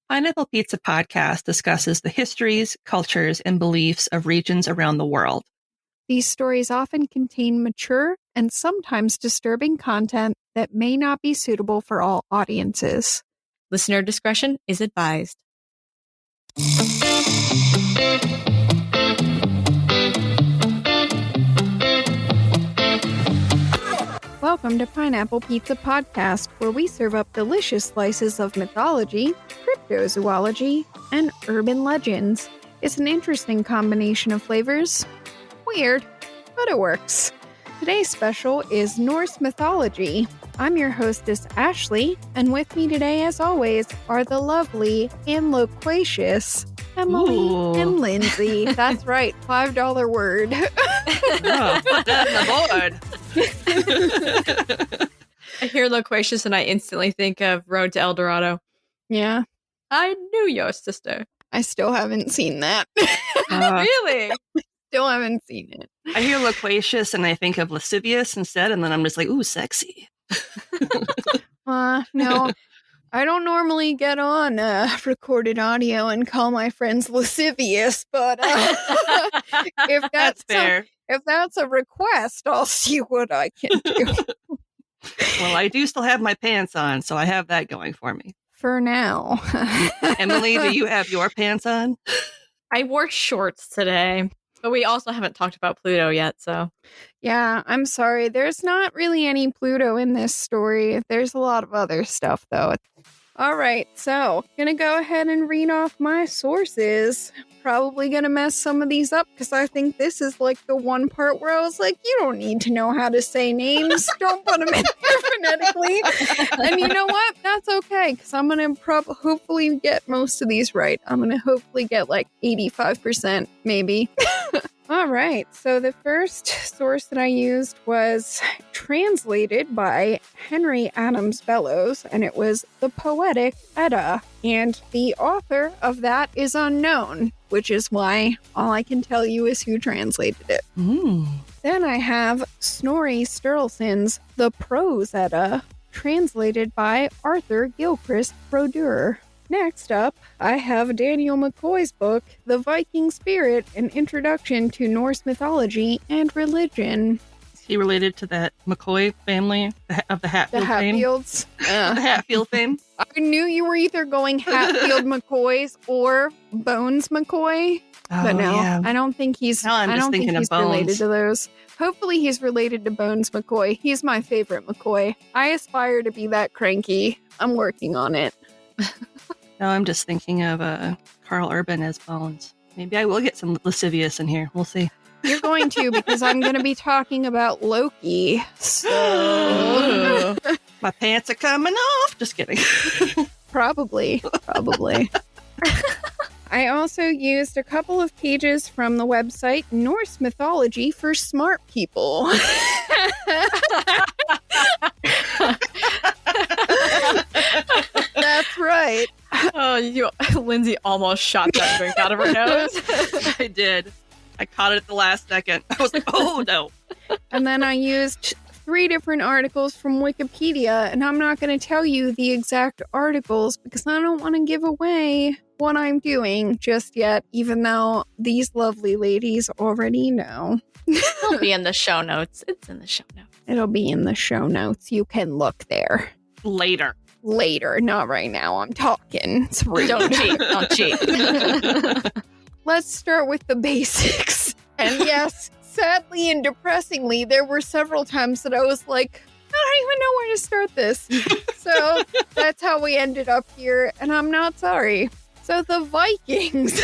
Pineapple Pizza Podcast discusses the histories, cultures, and beliefs of regions around the world. These stories often contain mature and sometimes disturbing content that may not be suitable for all audiences. Listener discretion is advised. Welcome to Pineapple Pizza Podcast, where we serve up delicious slices of mythology, cryptozoology, and urban legends. It's an interesting combination of flavors. Weird, but it works. Today's special is Norse mythology. I'm your hostess, Ashley, and with me today, as always, are the lovely and loquacious Emily and Lindsay. That's right, $5 word. Oh, put that on the board. I hear loquacious and I instantly think of Road to El Dorado. Yeah. I knew your sister. I still haven't seen that. Really? Still haven't seen it. I hear loquacious and I think of lascivious instead, and then I'm just like, ooh, sexy. No. I don't normally get on recorded audio and call my friends lascivious, but if That's fair. If that's a request, I'll see what I can do. Well, I do still have my pants on, so I have that going for me. For now. Emily, do you have your pants on? I wore shorts today, but we also haven't talked about Pluto yet, so. Yeah, I'm sorry. There's not really any Pluto in this story. There's a lot of other stuff, though. All right, so gonna go ahead and read off my sources. Probably gonna mess some of these up because I think this is like the one part where I was like, you don't need to know how to say names. Don't put them in there phonetically. And you know what? That's okay because I'm gonna hopefully get most of these right. I'm gonna hopefully get like 85%, maybe. All right, so the first source that I used was translated by Henry Adams Bellows, and it was the Poetic Edda, and the author of that is unknown, which is why all I can tell you is who translated it. Then I have Snorri Sturluson's The Prose Edda, translated by Arthur Gilchrist Brodeur. Next up, I have Daniel Mccoy's book, The Viking Spirit, An Introduction to Norse Mythology and Religion. Is he related to that McCoy family of the Hatfield The fame? Hatfields. The Hatfield fame? I knew you were either going Hatfield McCoys or Bones McCoy. But no, yeah. I don't think he's, Now I'm just thinking of Bones. related to those. Hopefully he's related to Bones McCoy. He's my favorite McCoy. I aspire to be that cranky. I'm working on it. No, I'm just thinking of Carl Urban as Bones. Maybe I will get some lascivious in here. We'll see. You're going to, because I'm going to be talking about Loki. So My pants are coming off. Just kidding. Probably. I also used a couple of pages from the website Norse Mythology for Smart People. That's right. Oh, Lindsay almost shot that drink out of her nose. I did. I caught it at the last second. I was like, oh, no. And then I used 3 different articles from Wikipedia, and I'm not going to tell you the exact articles because I don't want to give away what I'm doing just yet, even though these lovely ladies already know. It'll be in the show notes. It's in the show notes. It'll be in the show notes. You can look there. Later, not right now. I'm talking. It's rude. Don't cheat. Let's start with the basics. And yes, sadly and depressingly, there were several times that I was like, I don't even know where to start this. So that's how we ended up here, and I'm not sorry. So the Vikings.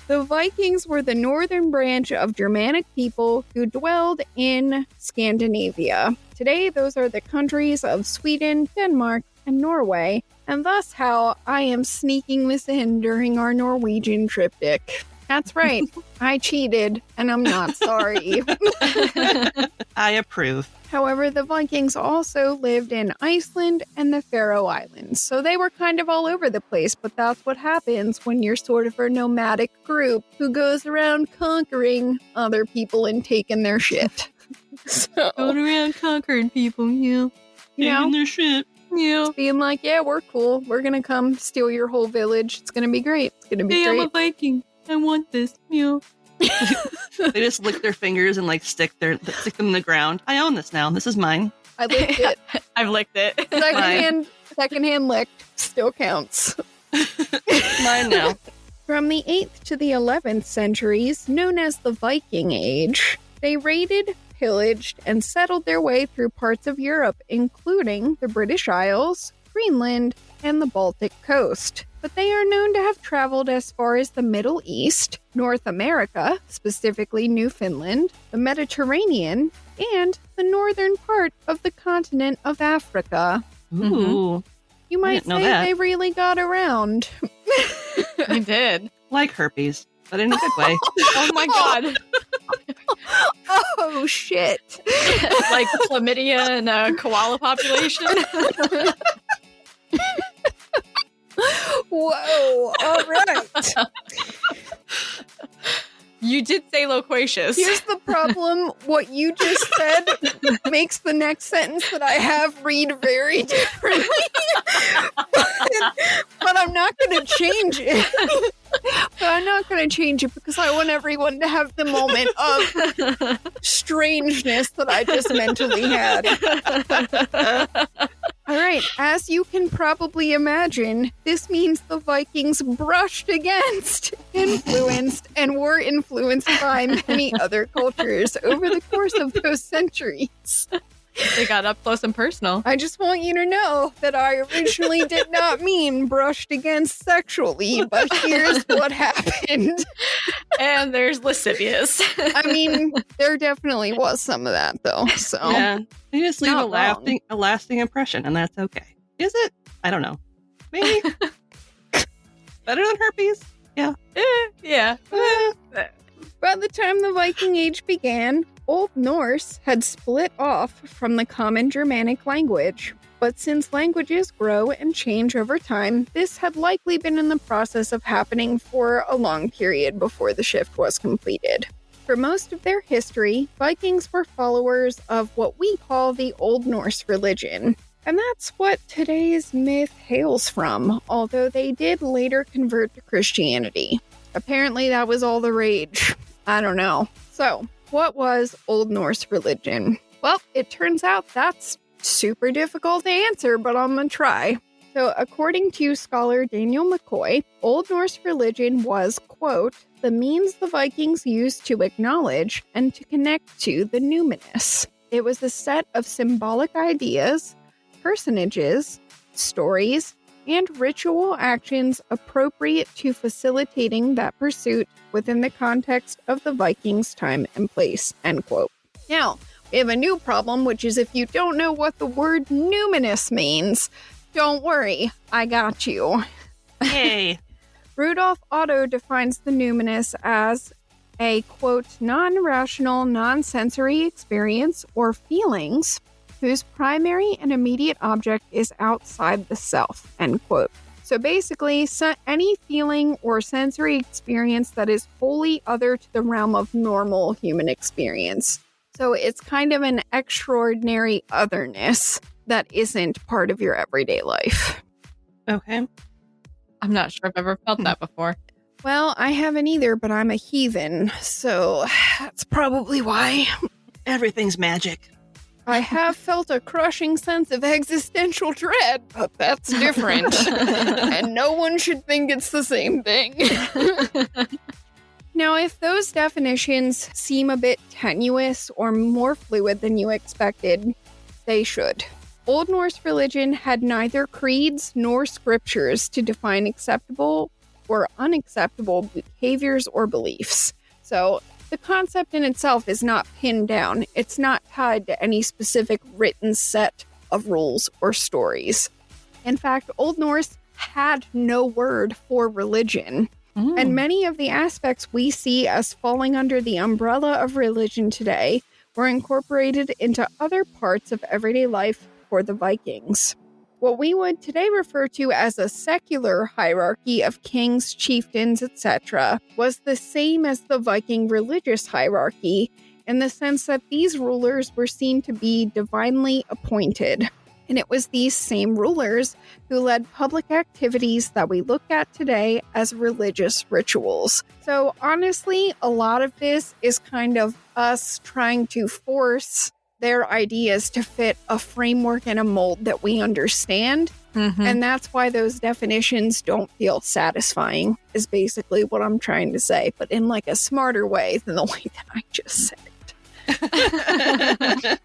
The Vikings were the northern branch of Germanic people who dwelled in Scandinavia. Today, those are the countries of Sweden, Denmark, and Norway, and thus how I am sneaking this in during our Norwegian triptych. That's right, I cheated, and I'm not sorry. I approve. However, the Vikings also lived in Iceland and the Faroe Islands, so they were kind of all over the place, but that's what happens when you're sort of a nomadic group who goes around conquering other people and taking their shit. So, Going around conquering people, yeah. Taking their shit. Yeah. Being like, yeah, we're cool. We're going to come steal your whole village. It's going to be great. It's going to be Hey, great. I'm a Viking. I want this. Meow. They just lick their fingers and like stick them in the ground. I own this now. This is mine. I licked it. I've licked it. Secondhand licked still counts. Mine now. From the 8th to the 11th centuries, known as the Viking Age, they raided, pillaged, and settled their way through parts of Europe, including the British Isles, Greenland, and the Baltic coast. But they are known to have traveled as far as the Middle East, North America, specifically Newfoundland, the Mediterranean, and the northern part of the continent of Africa. Ooh. You might didn't know say that. they really got around. I did. Like herpes, but in a good way. Oh my god. Oh, shit. Like chlamydia and a koala population. Whoa. All right. You did say loquacious. Here's the problem. What you just said makes the next sentence that I have read very differently. but I'm not going to change it. Because I want everyone to have the moment of strangeness that I just mentally had. All right, as you can probably imagine, this means the Vikings brushed against, influenced, and were influenced by many other cultures over the course of those centuries. They got up close and personal. I just want you to know that I originally did not mean brushed against sexually, but here's what happened. And there's lascivious. I mean, there definitely was some of that, though. So Yeah. They just leave Not wrong. a lasting impression, and that's okay. Is it? I don't know. Maybe. Better than herpes? Yeah. Yeah. by the time the Viking Age began, Old Norse had split off from the common Germanic language. But since languages grow and change over time, this had likely been in the process of happening for a long period before the shift was completed. For most of their history, Vikings were followers of what we call the Old Norse religion. And that's what today's myth hails from, although they did later convert to Christianity. Apparently that was all the rage. I don't know. So, what was Old Norse religion? Well, it turns out that's super difficult to answer, but I'm gonna try. So, according to scholar Daniel Mccoy, Old Norse religion was, quote, the means the Vikings used to acknowledge and to connect to the numinous. It was a set of symbolic ideas, personages, stories, and ritual actions appropriate to facilitating that pursuit within the context of the Vikings' time and place, end quote. Now, we have a new problem, which is if you don't know what the word numinous means, don't worry, I got you. Hey. Rudolf Otto defines the numinous as a, quote, non-rational, non-sensory experience or feelings whose primary and immediate object is outside the self, end quote. So basically, any feeling or sensory experience that is wholly other to the realm of normal human experience. So it's kind of an extraordinary otherness that isn't part of your everyday life. Okay. I'm not sure I've ever felt that before. Well, I haven't either, but I'm a heathen, so that's probably why. Everything's magic. I have felt a crushing sense of existential dread, but that's different. And no one should think it's the same thing. Now, if those definitions seem a bit tenuous or more fluid than you expected, they should. Old Norse religion had neither creeds nor scriptures to define acceptable or unacceptable behaviors or beliefs. So, the concept in itself is not pinned down. It's not tied to any specific written set of rules or stories. In fact, Old Norse had no word for religion. And many of the aspects we see as falling under the umbrella of religion today were incorporated into other parts of everyday life for the Vikings. What we would today refer to as a secular hierarchy of kings, chieftains, etc., was the same as the Viking religious hierarchy in the sense that these rulers were seen to be divinely appointed. And it was these same rulers who led public activities that we look at today as religious rituals. So honestly, a lot of this is kind of us trying to force their ideas to fit a framework and a mold that we understand. And that's why those definitions don't feel satisfying, is basically what I'm trying to say, but in like a smarter way than the way that I just said it.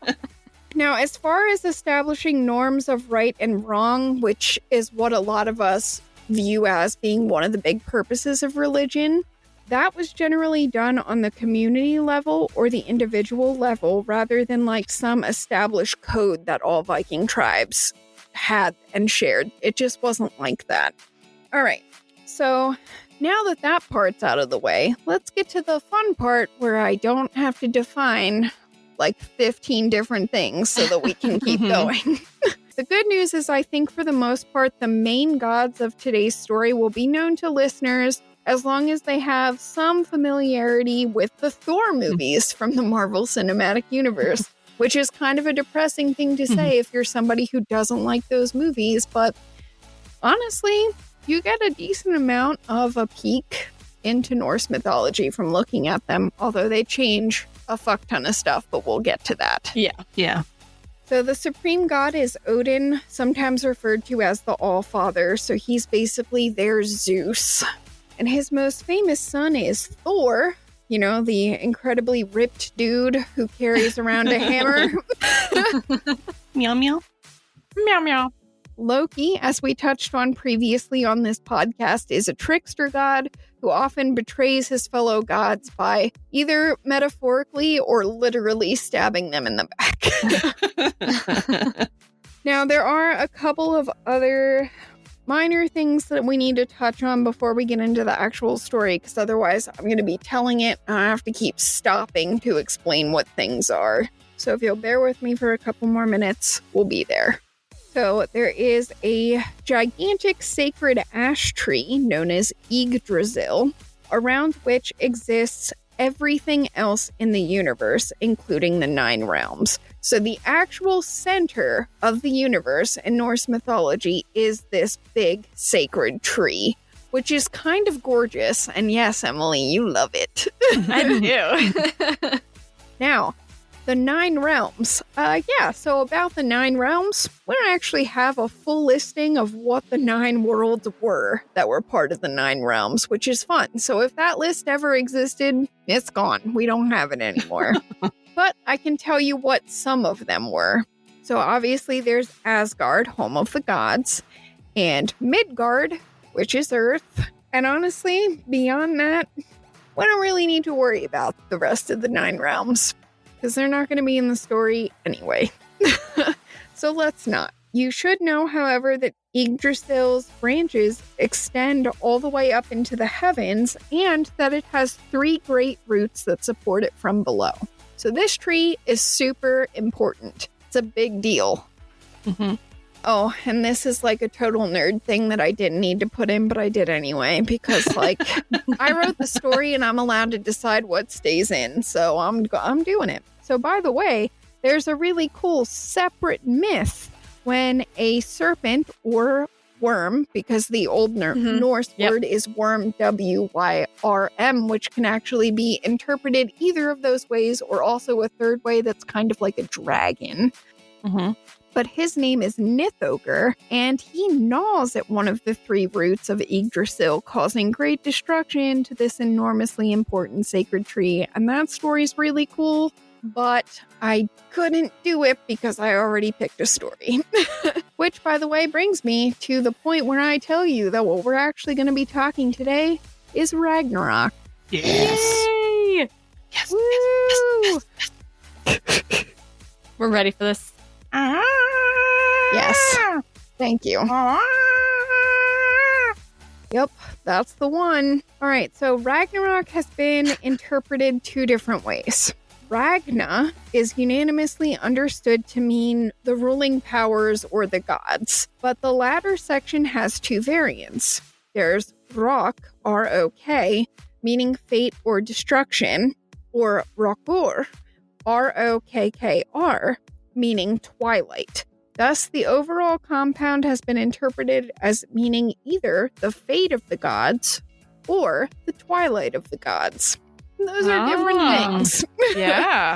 Now, as far as establishing norms of right and wrong, which is what a lot of us view as being one of the big purposes of religion, that was generally done on the community level or the individual level rather than like some established code that all Viking tribes had and shared. It just wasn't like that. All right, so now that that part's out of the way, let's get to the fun part where I don't have to define like 15 different things so that we can keep going. The good news is I think for the most part, the main gods of today's story will be known to listeners as long as they have some familiarity with the Thor movies from the Marvel Cinematic Universe, which is kind of a depressing thing to say if you're somebody who doesn't like those movies. But honestly, you get a decent amount of a peek into Norse mythology from looking at them, although they change a fuck ton of stuff, but we'll get to that. Yeah. So the supreme god is Odin, sometimes referred to as the All-Father, so he's basically their Zeus. And his most famous son is Thor, you know, the incredibly ripped dude who carries around a hammer. Meow meow. Meow meow. Loki, as we touched on previously on this podcast, is a trickster god who often betrays his fellow gods by either metaphorically or literally stabbing them in the back. Now, there are a couple of other minor things that we need to touch on before we get into the actual story, because otherwise I'm going to be telling it and I have to keep stopping to explain what things are. So if you'll bear with me for a couple more minutes, we'll be there. So there is a gigantic sacred ash tree known as Yggdrasil, around which exists everything else in the universe, including the 9 realms. So the actual center of the universe in Norse mythology is this big sacred tree, which is kind of gorgeous. And yes, Emily, you love it. I do. Now, the 9 realms. So about the 9 realms, we don't actually have a full listing of what the 9 worlds were that were part of the 9 realms, which is fun. So if that list ever existed, it's gone. We don't have it anymore. But I can tell you what some of them were. So obviously there's Asgard, home of the gods, and Midgard, which is Earth. And honestly, beyond that, we don't really need to worry about the rest of the 9 realms, because they're not going to be in the story anyway. So let's not. You should know, however, that Yggdrasil's branches extend all the way up into the heavens, and that it has 3 great roots that support it from below. So this tree is super important. It's a big deal. Oh, and this is like a total nerd thing that I didn't need to put in, but I did anyway, because like I wrote the story and I'm allowed to decide what stays in. So I'm doing it. So by the way, there's a really cool separate myth when a serpent or worm, because the old Norse word is worm, W-Y-R-M, which can actually be interpreted either of those ways, or also a third way that's kind of like a dragon. But his name is Nithogr, and he gnaws at one of the 3 roots of Yggdrasil, causing great destruction to this enormously important sacred tree. And that story's really cool, but I couldn't do it because I already picked a story. Which, by the way, brings me to the point where I tell you that what we're actually going to be talking today is Ragnarok. Yes. Yay! Yes. Woo! We're ready for this. Yes. Thank you. Yep, that's the one. All right, so Ragnarok has been interpreted 2 different ways. Ragna is unanimously understood to mean the ruling powers or the gods, but the latter section has 2 variants. There's Rok, R-O-K, meaning fate or destruction, or Rokur, R-O-K-K-R, meaning twilight. Thus, the overall compound has been interpreted as meaning either the fate of the gods or the twilight of the gods. And those are different things. Yeah.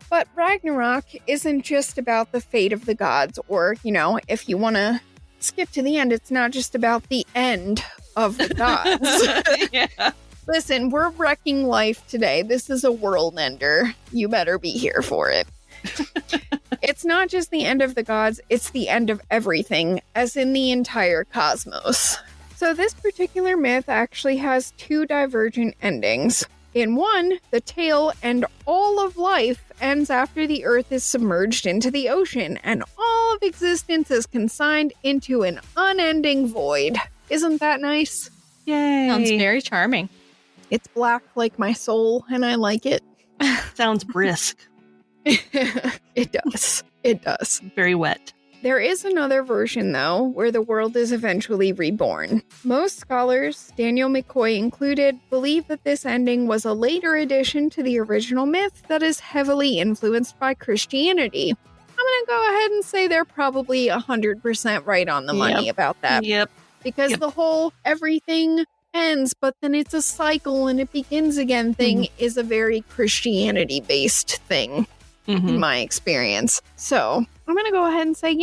But Ragnarok isn't just about the fate of the gods, or, if you want to skip to the end, it's not just about the end of the gods. Yeah. Listen, we're wrecking life today. This is a world ender. You better be here for it. It's not just the end of the gods, it's the end of everything, as in the entire cosmos. So this particular myth actually has two divergent endings. In one, the tale and all of life ends after the earth is submerged into the ocean, and all of existence is consigned into an unending void. Isn't that nice? Yay. Sounds very charming. It's black like my soul, and I like it. Sounds brisk. It does. It does. Very wet. There is another version, though, where the world is eventually reborn. Most scholars, Daniel Mccoy included, believe that this ending was a later addition to the original myth that is heavily influenced by Christianity. I'm going to go ahead and say they're probably 100% right on the money about that. Yep. Because the whole everything ends, but then it's a cycle and it begins again thing is a very Christianity-based thing. In my experience. So I'm going to go ahead and say,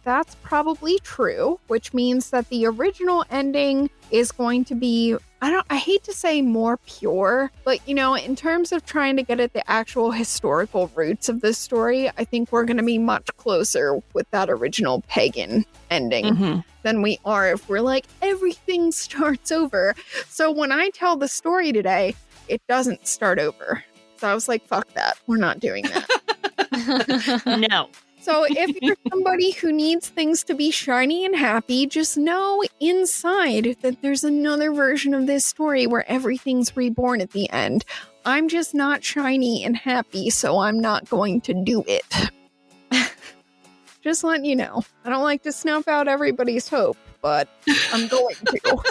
that's probably true, which means that the original ending is going to be, I hate to say more pure, but in terms of trying to get at the actual historical roots of this story, I think we're going to be much closer with that original pagan ending than we are if we're like, everything starts over. So when I tell the story today, it doesn't start over. So I was like, fuck that. We're not doing that. No. So if you're somebody who needs things to be shiny and happy, just know inside that there's another version of this story where everything's reborn at the end. I'm just not shiny and happy, so I'm not going to do it. Just letting you know. I don't like to snuff out everybody's hope, but I'm going to.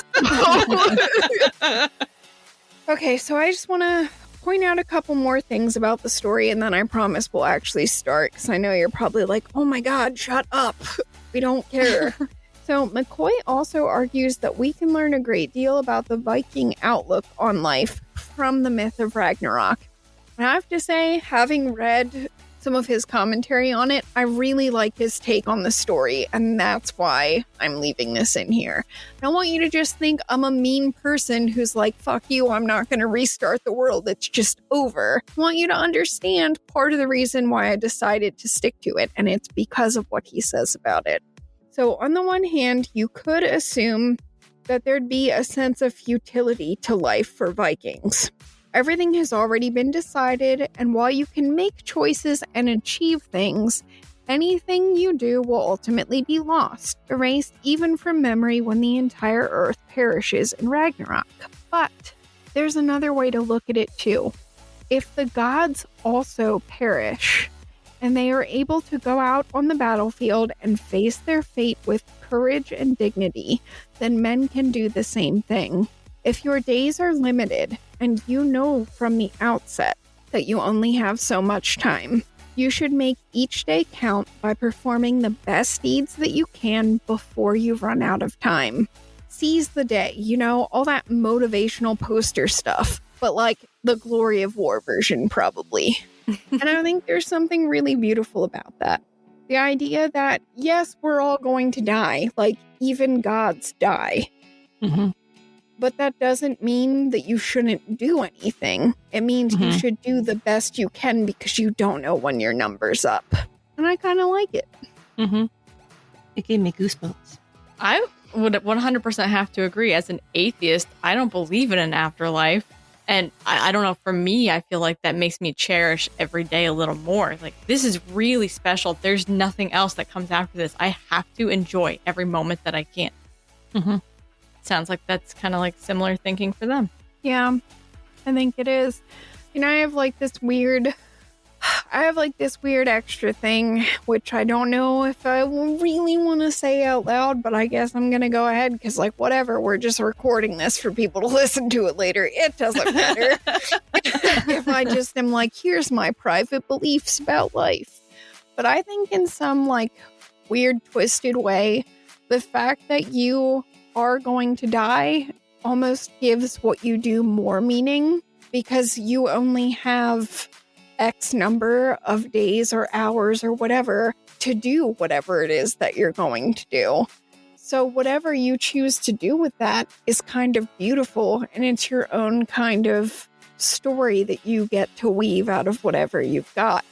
Okay, so I just want to point out a couple more things about the story, and then I promise we'll actually start, because I know you're probably like, oh my god, shut up. We don't care. So Mccoy also argues that we can learn a great deal about the Viking outlook on life from the myth of Ragnarok. I have to say, having read some of his commentary on it, I really like his take on the story, and that's why I'm leaving this in here. I don't want you to just think I'm a mean person who's like, fuck you, I'm not going to restart the world, it's just over. I want you to understand part of the reason why I decided to stick to it, and it's because of what he says about it. So on the one hand, you could assume that there'd be a sense of futility to life for Vikings. Everything has already been decided, and while you can make choices and achieve things, anything you do will ultimately be lost, erased even from memory when the entire earth perishes in Ragnarok. But there's another way to look at it too. If the gods also perish, and they are able to go out on the battlefield and face their fate with courage and dignity, then men can do the same thing. If your days are limited, and you know from the outset that you only have so much time, you should make each day count by performing the best deeds that you can before you run out of time. Seize the day, all that motivational poster stuff, but like the Glory of War version, probably. And I think there's something really beautiful about that. The idea that, yes, we're all going to die, like even gods die. But that doesn't mean that you shouldn't do anything. It means you should do the best you can because you don't know when your number's up. And I kind of like it. It gave me goosebumps. I would 100% have to agree. As an atheist, I don't believe in an afterlife. And I don't know, for me, I feel like that makes me cherish every day a little more. Like, this is really special. There's nothing else that comes after this. I have to enjoy every moment that I can. Sounds like that's kind of like similar thinking for them. Yeah, I think it is. I have like this weird extra thing, which I don't know if I really want to say out loud, but I guess I'm going to go ahead because like, whatever, we're just recording this for people to listen to it later. It doesn't matter. If I just am like, here's my private beliefs about life. But I think in some like weird, twisted way, the fact that you are going to die almost gives what you do more meaning, because you only have X number of days or hours or whatever to do whatever it is that you're going to do. So whatever you choose to do with that is kind of beautiful, and it's your own kind of story that you get to weave out of whatever you've got.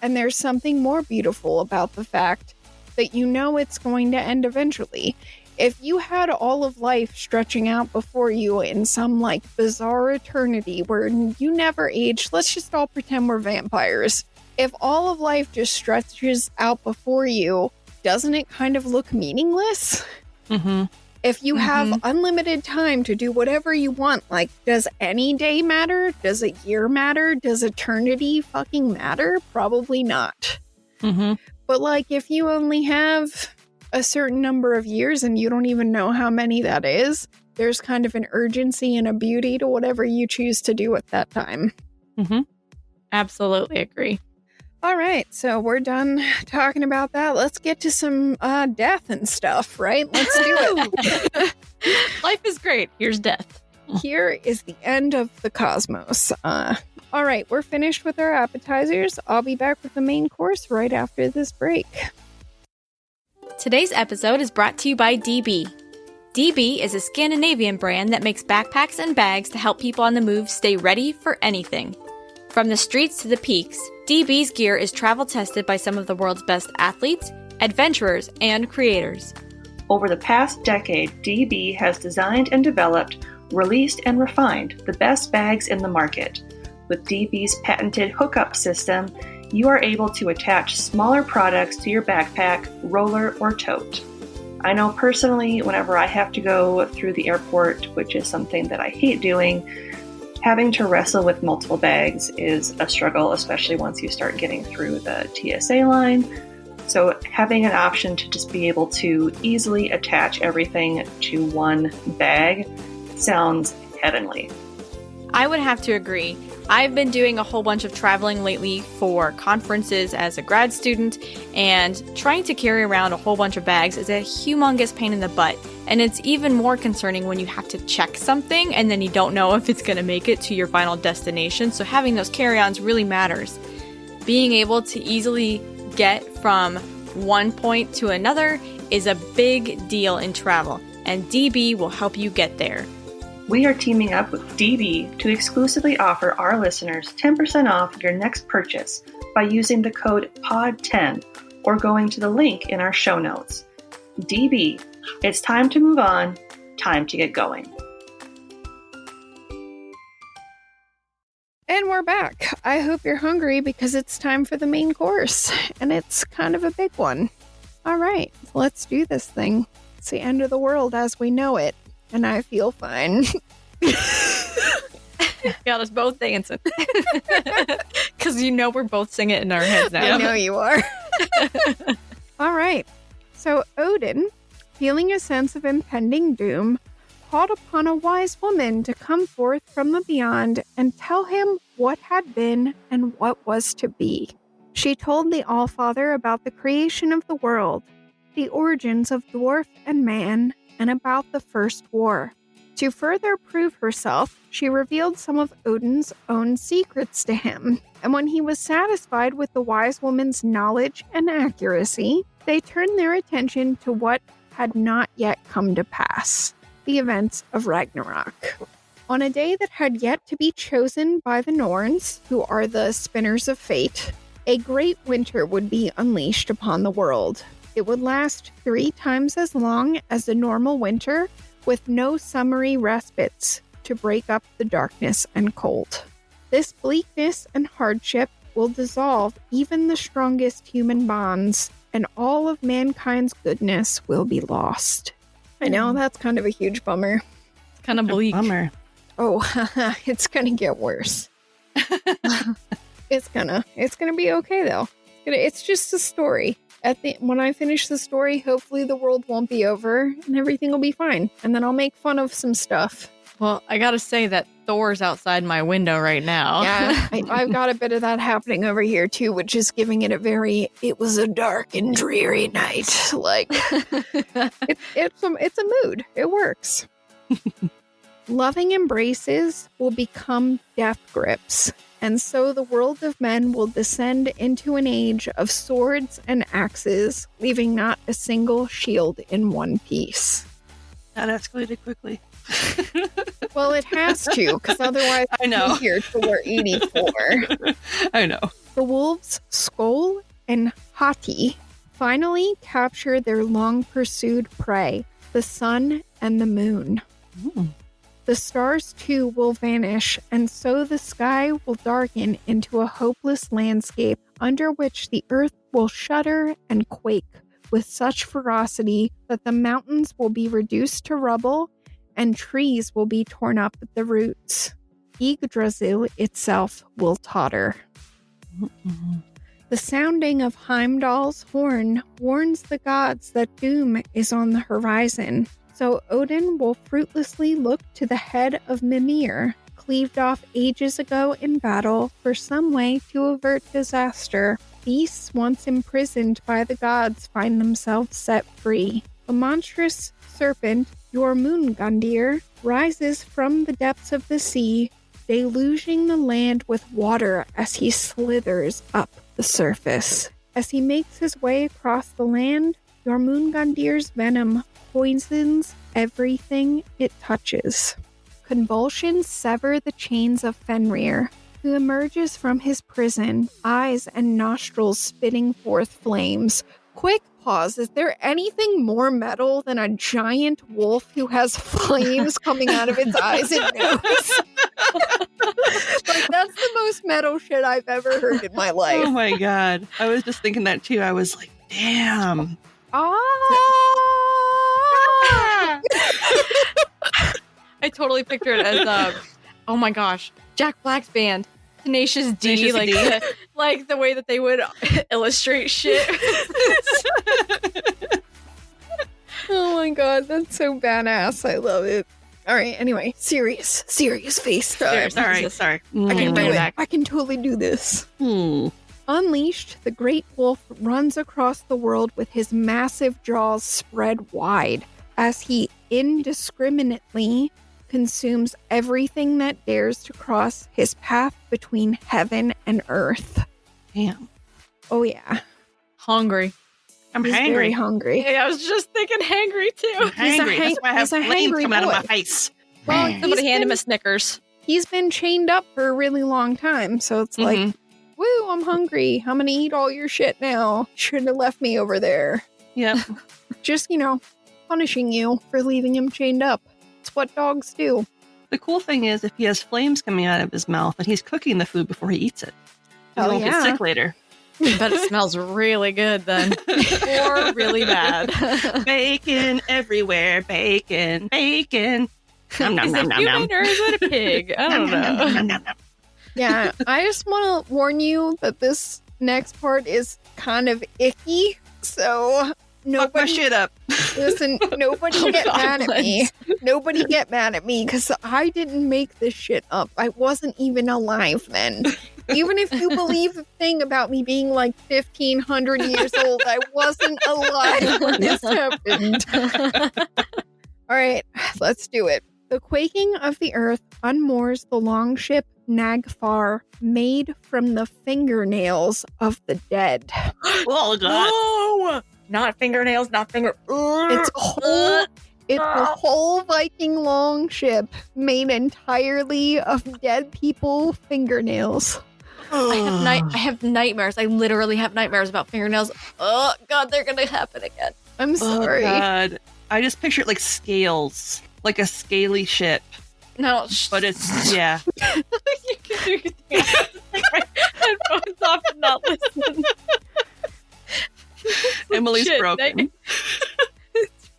And there's something more beautiful about the fact that you know it's going to end eventually. If you had all of life stretching out before you in some like bizarre eternity where you never age, let's just all pretend we're vampires. If all of life just stretches out before you, doesn't it kind of look meaningless? Mm-hmm. If you have unlimited time to do whatever you want, like, does any day matter? Does a year matter? Does eternity fucking matter? Probably not. Mm-hmm. But, like, if you only have a certain number of years and you don't even know how many that is, there's kind of an urgency and a beauty to whatever you choose to do at that time. Mm-hmm. Absolutely agree. All right, so we're done talking about that. Let's get to some death and stuff, right? Let's do it. Life is great. Here's death. Here is the end of the cosmos. All right, we're finished with our appetizers. I'll be back with the main course right after this break. Today's episode is brought to you by DB. DB is a Scandinavian brand that makes backpacks and bags to help people on the move stay ready for anything. From the streets to the peaks, DB's gear is travel tested by some of the world's best athletes, adventurers, and creators. Over the past decade, DB has designed and developed, released and refined the best bags in the market. With DB's patented hookup system, you are able to attach smaller products to your backpack, roller, or tote. I know personally, whenever I have to go through the airport, which is something that I hate doing, having to wrestle with multiple bags is a struggle, especially once you start getting through the TSA line. So having an option to just be able to easily attach everything to one bag sounds heavenly. I would have to agree. I've been doing a whole bunch of traveling lately for conferences as a grad student, and trying to carry around a whole bunch of bags is a humongous pain in the butt. And it's even more concerning when you have to check something and then you don't know if it's going to make it to your final destination. So having those carry-ons really matters. Being able to easily get from one point to another is a big deal in travel, and DB will help you get there. We are teaming up with DB to exclusively offer our listeners 10% off your next purchase by using the code POD10 or going to the link in our show notes. DB, it's time to move on, time to get going. And we're back. I hope you're hungry because it's time for the main course, and it's kind of a big one. All right, let's do this thing. It's the end of the world as we know it, and I feel fine. Got us both dancing. Because you know we're both singing it in our heads now. I know you are. All right. So Odin, feeling a sense of impending doom, called upon a wise woman to come forth from the beyond and tell him what had been and what was to be. She told the Allfather about the creation of the world, the origins of dwarf and man, and about the first war. To further prove herself, she revealed some of Odin's own secrets to him, and when he was satisfied with the wise woman's knowledge and accuracy, they turned their attention to what had not yet come to pass, the events of Ragnarok. On a day that had yet to be chosen by the Norns, who are the spinners of fate, a great winter would be unleashed upon the world. It would last 3 times as long as the normal winter, with no summery respites to break up the darkness and cold. This bleakness and hardship will dissolve even the strongest human bonds, and all of mankind's goodness will be lost. I know, that's kind of a huge bummer. It's kind of bleak. Bummer. Oh, it's gonna get worse. It's gonna be okay though. It's just a story. When I finish the story, hopefully the world won't be over and everything will be fine. And then I'll make fun of some stuff. Well, I gotta say that Thor's outside my window right now. Yeah, I've got a bit of that happening over here too, which is giving it it was a dark and dreary night. Like, it's a mood. It works. Loving embraces will become death grips, and so the world of men will descend into an age of swords and axes, leaving not a single shield in one piece. That escalated quickly. Well, it has to, because otherwise I know. we're here till we're 84. I know. The wolves Skoll and Hati finally capture their long-pursued prey, the sun and the moon. Ooh. The stars too will vanish, and so the sky will darken into a hopeless landscape under which the earth will shudder and quake with such ferocity that the mountains will be reduced to rubble and trees will be torn up at the roots. Yggdrasil itself will totter. Mm-hmm. The sounding of Heimdall's horn warns the gods that doom is on the horizon. So Odin will fruitlessly look to the head of Mimir, cleaved off ages ago in battle, for some way to avert disaster. Beasts once imprisoned by the gods find themselves set free. A monstrous serpent, Jormungandr, rises from the depths of the sea, deluging the land with water as he slithers up the surface. As he makes his way across the land, Jormungandr's venom poisons everything it touches. Convulsions sever the chains of Fenrir, who emerges from his prison, eyes and nostrils spitting forth flames. Quick pause. Is there anything more metal than a giant wolf who has flames coming out of its eyes and nose? Like, that's the most metal shit I've ever heard in my life. Oh my god. I was just thinking that too. I was like, damn. I totally picture it as, oh my gosh, Jack Black's band, Tenacious D, Tenacious D. like the way that they would illustrate shit. Oh my god, that's so badass. I love it. All right, anyway, serious face time. Sorry. I can do bring it it. back. I can totally do this. Hmm. Unleashed, the great wolf runs across the world with his massive jaws spread wide as he indiscriminately consumes everything that dares to cross his path between heaven and earth. Damn. Oh yeah, Hungry. I'm he's hangry. very hungry. Yeah, I was just thinking hangry too. I'm hangry. That's why I have he's a flames hangry coming out of my boy. face. Well, Somebody hand him been- a Snickers. He's been chained up for a really long time, so it's like, Mhm. woo, I'm hungry. I'm gonna eat all your shit now. Shouldn't have left me over there. Yep. Just, punishing you for leaving him chained up. It's what dogs do. The cool thing is, if he has flames coming out of his mouth, and he's cooking the food before he eats it, he Oh, won't yeah. get sick later. But it smells really good then. Or really bad. Bacon everywhere. Bacon. Nom, nom, Is nom, it nom, human nom. or is it a pig? I don't Nom, nom, know. nom, nom, nom, nom. Yeah, I just want to warn you that this next part is kind of icky. So Fuck my nobody, shit up. listen, nobody Oh, get God, mad at me. Lens. Nobody get mad at me because I didn't make this shit up. I wasn't even alive then. Even if you believe the thing about me being like 1,500 years old, I wasn't alive when this happened. All right, let's do it. The quaking of the earth unmoors the longship Nagfar, made from the fingernails of the dead. Oh, God. No! Not fingernails, not finger. It's a whole Viking longship made entirely of dead people fingernails. I have nightmares. I literally have nightmares about fingernails. Oh, God, they're going to happen again. I'm sorry. Oh, God. I just picture it like scales, like a scaly ship. No, But it's, yeah. you can do your thing. I have to take my headphones off and not listen. Emily's Shit, broken.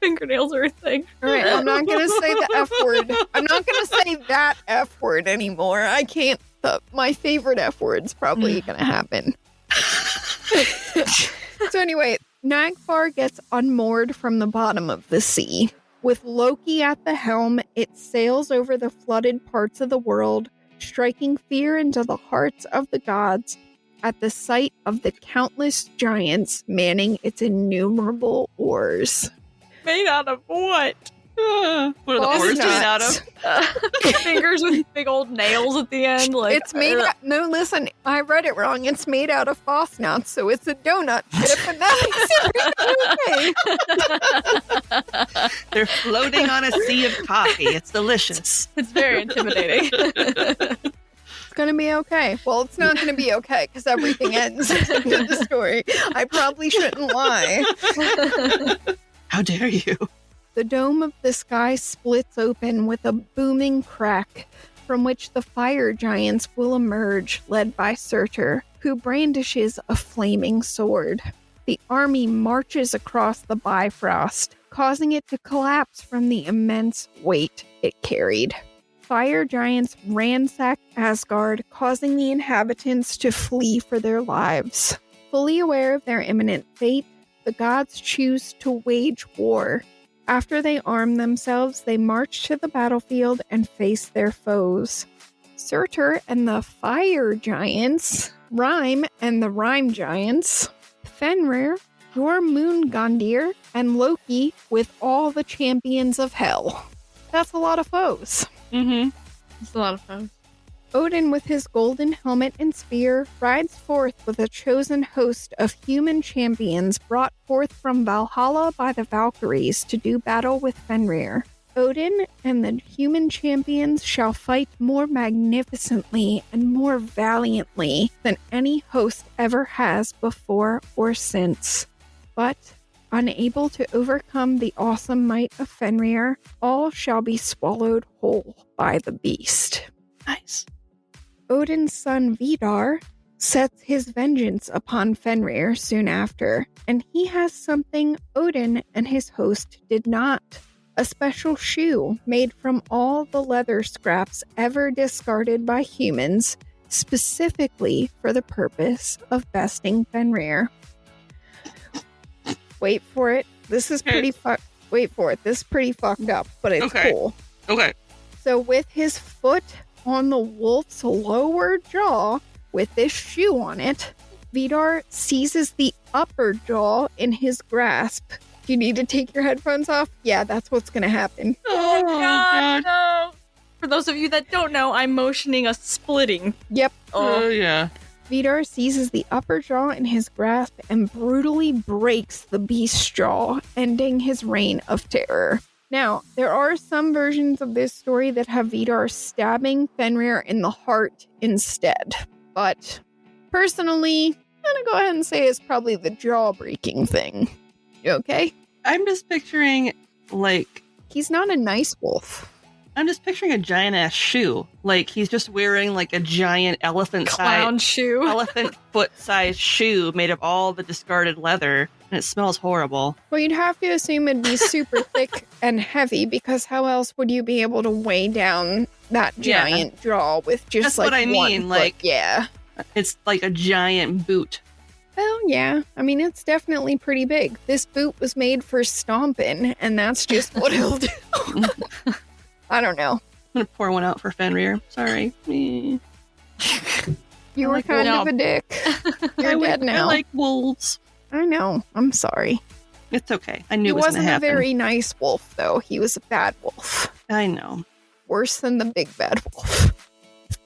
Fingernails are a thing. All right, I'm not going to say the F word. I'm not going to say that F word anymore. I can't. My favorite F word's probably going to happen. So anyway, Nagfar gets unmoored from the bottom of the sea. With Loki at the helm, it sails over the flooded parts of the world, striking fear into the hearts of the gods at the sight of the countless giants manning its innumerable oars. Made out of what? What are the False oars made out nuts. of? Fingers with big old nails at the end. Like It's made out, no, listen, I read it wrong. It's made out of false nuts, so it's a donut chip, and that makes everything okay. They're floating on a sea of coffee. It's delicious. It's very intimidating. It's gonna be okay. Well, it's not gonna be okay because everything ends in the story. I probably shouldn't lie. How dare you? The dome of the sky splits open with a booming crack from which the fire giants will emerge, led by Surtur, who brandishes a flaming sword. The army marches across the Bifrost, causing it to collapse from the immense weight it carried. Fire giants ransack Asgard, causing the inhabitants to flee for their lives. Fully aware of their imminent fate, the gods choose to wage war. After they arm themselves, they march to the battlefield and face their foes. Surtur and the Fire Giants, Rime and the Rime Giants, Fenrir, Jormungandr, and Loki with all the champions of hell. That's a lot of foes. Mm-hmm. It's a lot of fun. Odin, with his golden helmet and spear, rides forth with a chosen host of human champions brought forth from Valhalla by the Valkyries to do battle with Fenrir. Odin and the human champions shall fight more magnificently and more valiantly than any host ever has before or since. But, unable to overcome the awesome might of Fenrir, all shall be swallowed whole by the beast. Nice. Odin's son Vidar sets his vengeance upon Fenrir soon after, and he has something Odin and his host did not. A special shoe made from all the leather scraps ever discarded by humans, specifically for the purpose of besting Fenrir. Wait for it. This is pretty Wait for it. This is pretty fucked up, but it's cool. Okay. So with his foot on the wolf's lower jaw, with this shoe on it, Vidar seizes the upper jaw in his grasp. Do you need to take your headphones off? Yeah, that's what's going to happen. Oh, God, no. For those of you that don't know, I'm motioning a splitting. Yep. Oh, yeah. Vidar seizes the upper jaw in his grasp and brutally breaks the beast's jaw, ending his reign of terror. Now, there are some versions of this story that have Vidar stabbing Fenrir in the heart instead. But, personally, I'm going to go ahead and say it's probably the jaw-breaking thing. You okay? I'm just picturing, like... He's not a nice wolf. I'm just picturing a giant-ass shoe. Like, he's just wearing, like, a giant Clown elephant shoe. elephant foot-sized shoe made of all the discarded leather, and it smells horrible. Well, you'd have to assume it'd be super thick and heavy, because how else would you be able to weigh down that giant jaw with just That's like what I one mean, foot? like- Yeah. It's like a giant boot. Well, yeah. I mean, it's definitely pretty big. This boot was made for stomping, and that's just what he'll do. I don't know. I'm gonna pour one out for Fenrir. Sorry. You I were like kind wolves. of a dick. You're dead now. I like wolves. I know. I'm sorry. It's okay. I knew He it was wasn't gonna a happen. very nice wolf, though. He was a bad wolf. I know. Worse than the big bad wolf.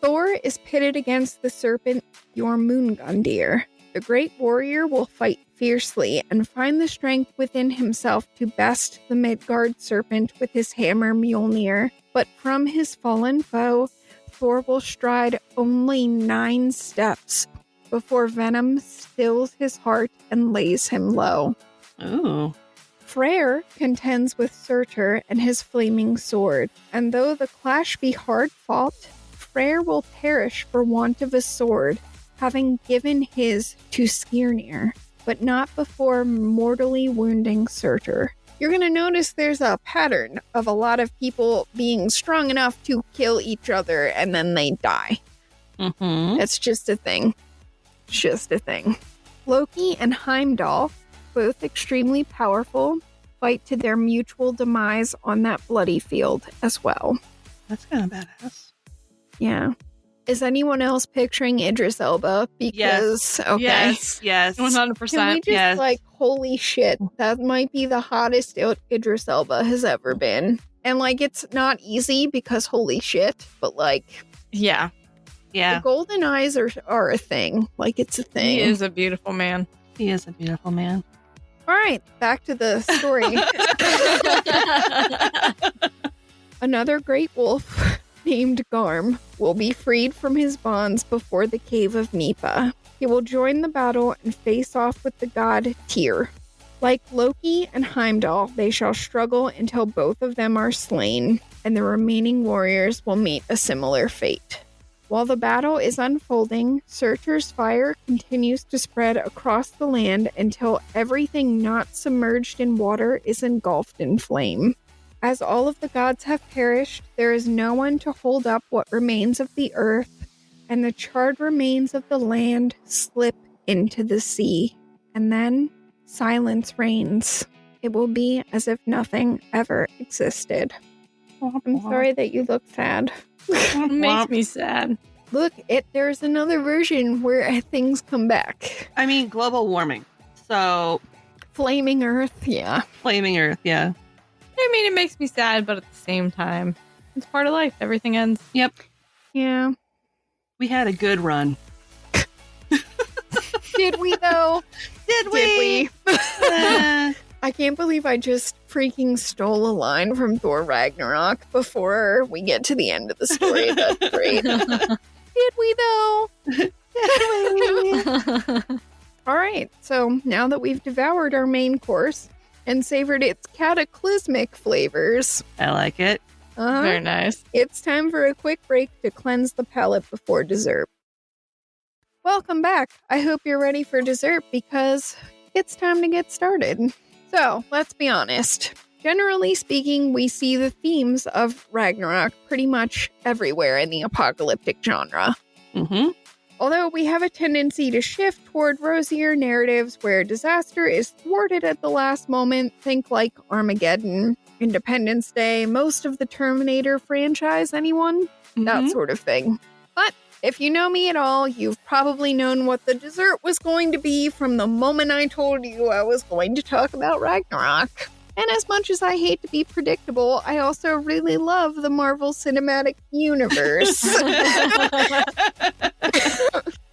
Thor is pitted against the serpent Jormungandr. The great warrior will fight fiercely and find the strength within himself to best the Midgard serpent with his hammer Mjolnir. But from his fallen foe, Thor will stride only 9 steps before venom stills his heart and lays him low. Ooh. Freyr contends with Surtur and his flaming sword, and though the clash be hard fought, Freyr will perish for want of a sword, having given his to Skirnir, but not before mortally wounding Surtur. You're going to notice there's a pattern of a lot of people being strong enough to kill each other and then they die. Mm-hmm. It's just a thing. It's just a thing. Loki and Heimdall, both extremely powerful, fight to their mutual demise on that bloody field as well. That's kind of badass. Yeah. Is anyone else picturing Idris Elba? Because, okay. Yes. 100%. Can we just holy shit, that might be the hottest Idris Elba has ever been. And it's not easy because holy shit, but yeah. The golden eyes are a thing. It's a thing. He is a beautiful man. He is a beautiful man. All right, back to the story. Another great wolf named Garm will be freed from his bonds before the cave of Nipa. He will join the battle and face off with the god Tyr. Like Loki and Heimdall, they shall struggle until both of them are slain, and the remaining warriors will meet a similar fate. While the battle is unfolding, Surtur's fire continues to spread across the land until everything not submerged in water is engulfed in flame. As all of the gods have perished, there is no one to hold up what remains of the earth, and the charred remains of the land slip into the sea. And then silence reigns. It will be as if nothing ever existed. I'm sorry that you look sad. It makes me sad. Look, there's another version where things come back. I mean, global warming. So, Flaming Earth, yeah. flaming Earth, yeah. I mean, it makes me sad, but at the same time, it's part of life. Everything ends. Yep. Yeah. We had a good run. Did we, though? Did we? I can't believe I just freaking stole a line from Thor Ragnarok before we get to the end of the story. That's great. Did we, though? All right, so now that we've devoured our main course and savored its cataclysmic flavors, I like it. Very nice. it's time for a quick break to cleanse the palate before dessert. Welcome back. I hope you're ready for dessert because it's time to get started. So, let's be honest. Generally speaking, we see the themes of Ragnarok pretty much everywhere in the apocalyptic genre. Mm-hmm. Although we have a tendency to shift toward rosier narratives where disaster is thwarted at the last moment, think like Armageddon, Independence Day, most of the Terminator franchise, anyone? That sort of thing. But if you know me at all, you've probably known what the dessert was going to be from the moment I told you I was going to talk about Ragnarok. And as much as I hate to be predictable, I also really love the Marvel Cinematic Universe.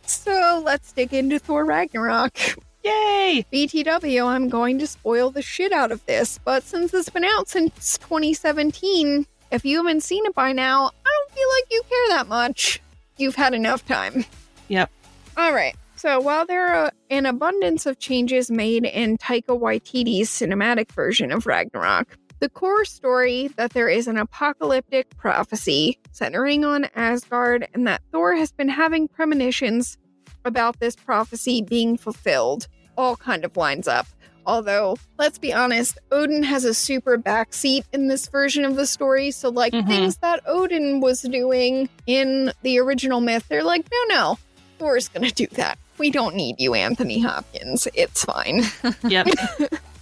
So let's dig into Thor Ragnarok. Yay! BTW, I'm going to spoil the shit out of this, but since it's been out since 2017, if you haven't seen it by now, I don't feel like you care that much. You've had enough time. Yep. All right. So while there are an abundance of changes made in Taika Waititi's cinematic version of Ragnarok, the core story that there is an apocalyptic prophecy centering on Asgard and that Thor has been having premonitions about this prophecy being fulfilled all kind of lines up. Although, let's be honest, Odin has a super backseat in this version of the story, so things that Odin was doing in the original myth, they're like, no, Thor's gonna do that. We don't need you, Anthony Hopkins. It's fine. Yep.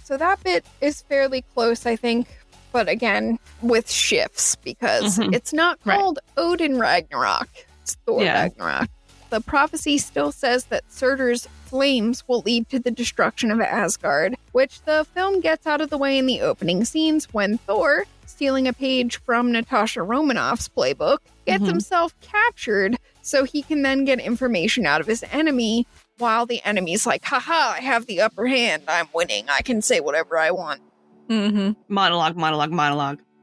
So that bit is fairly close, I think, but again, with shifts, because it's not called Odin Ragnarok, it's Thor Ragnarok. The prophecy still says that Surtur's flames will lead to the destruction of Asgard, which the film gets out of the way in the opening scenes when Thor, stealing a page from Natasha Romanoff's playbook, gets himself captured so he can then get information out of his enemy while the enemy's like, haha, I have the upper hand, I'm winning, I can say whatever I want. Monologue.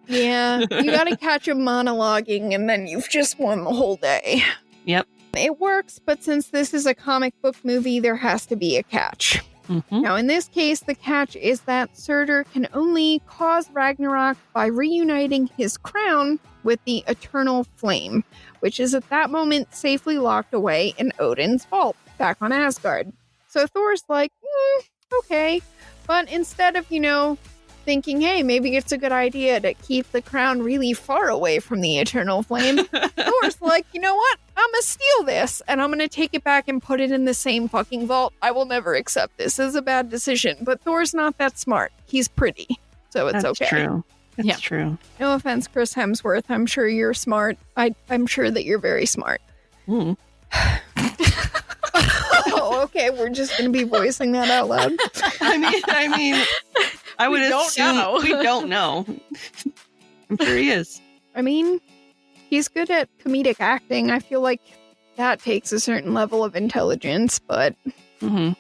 Yeah, you gotta catch him monologuing and then you've just won the whole day. Yep. It works, but since this is a comic book movie, there has to be a catch. Now, in this case, the catch is that Surtur can only cause Ragnarok by reuniting his crown with the eternal flame, which is at that moment safely locked away in Odin's vault back on Asgard. So Thor's like, okay. But instead of, thinking, hey, maybe it's a good idea to keep the crown really far away from the eternal flame, Thor's like, you know what? I'm gonna steal this and I'm gonna take it back and put it in the same fucking vault. I will never accept this as a bad decision, but Thor's not that smart. He's pretty. So it's That's okay. true. It's true. No offense, Chris Hemsworth. I'm sure you're smart. I'm sure that you're very smart. Mm. Oh, okay. We're just going to be voicing that out loud. I mean, I would assume we don't know. I'm sure he is. I mean, he's good at comedic acting. I feel like that takes a certain level of intelligence, but Mm-hmm.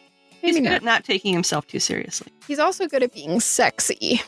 He's maybe good not. at not taking himself too seriously. He's also good at being sexy,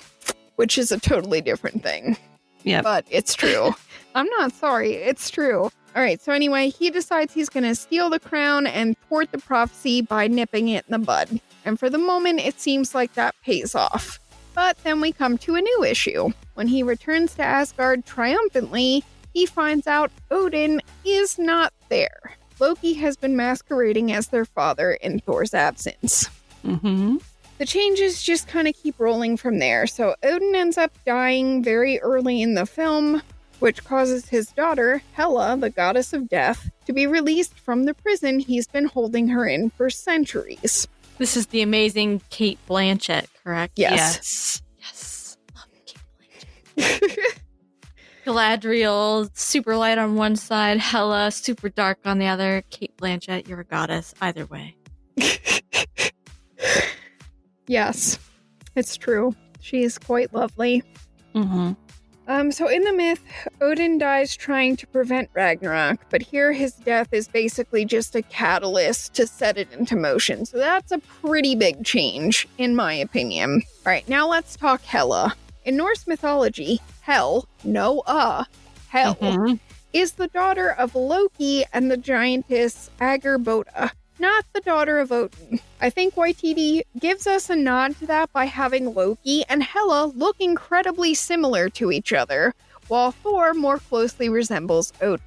which is a totally different thing. Yeah. But it's true. I'm not sorry. It's true. All right. So anyway, he decides he's going to steal the crown and thwart the prophecy by nipping it in the bud. And for the moment, it seems like that pays off. But then we come to a new issue. When he returns to Asgard triumphantly, he finds out Odin is not there. Loki has been masquerading as their father in Thor's absence. Mm-hmm. The changes just kind of keep rolling from there. So Odin ends up dying very early in the film, which causes his daughter, Hela, the goddess of death, to be released from the prison he's been holding her in for centuries. This is the amazing Kate Blanchett, correct? Yes. Yes. Love Kate Blanchett. Galadriel, super light on one side, Hela, super dark on the other. Kate Blanchett, you're a goddess. Either way. Yes, it's true. She is quite lovely. Mm-hmm. So in the myth, Odin dies trying to prevent Ragnarok, but here his death is basically just a catalyst to set it into motion. So that's a pretty big change, in my opinion. All right, now let's talk Hela. In Norse mythology, Hel, Hel, Mm-hmm. is the daughter of Loki and the giantess Agerboda, not the daughter of Odin. I think YTD gives us a nod to that by having Loki and Hela look incredibly similar to each other, while Thor more closely resembles Odin.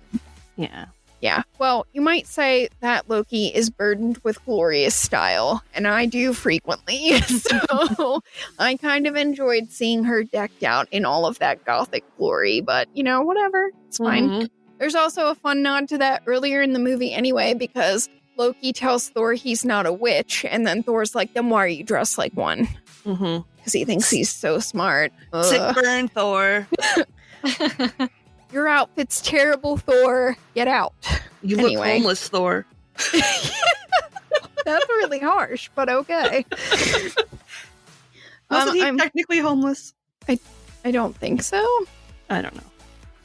Yeah. Yeah, well, you might say that Loki is burdened with glorious style, and I do frequently, so I kind of enjoyed seeing her decked out in all of that gothic glory, but, whatever, it's fine. Mhm. There's also a fun nod to that earlier in the movie anyway, because Loki tells Thor he's not a witch, and then Thor's like, then why are you dressed like one? Mm-hmm. Because he thinks he's so smart. Sick Ugh. burn, Thor. Your outfit's terrible, Thor. Get out. You look Anyway. homeless, Thor. That's really harsh, but okay. Wasn't he I'm- technically homeless? I don't think so. I don't know.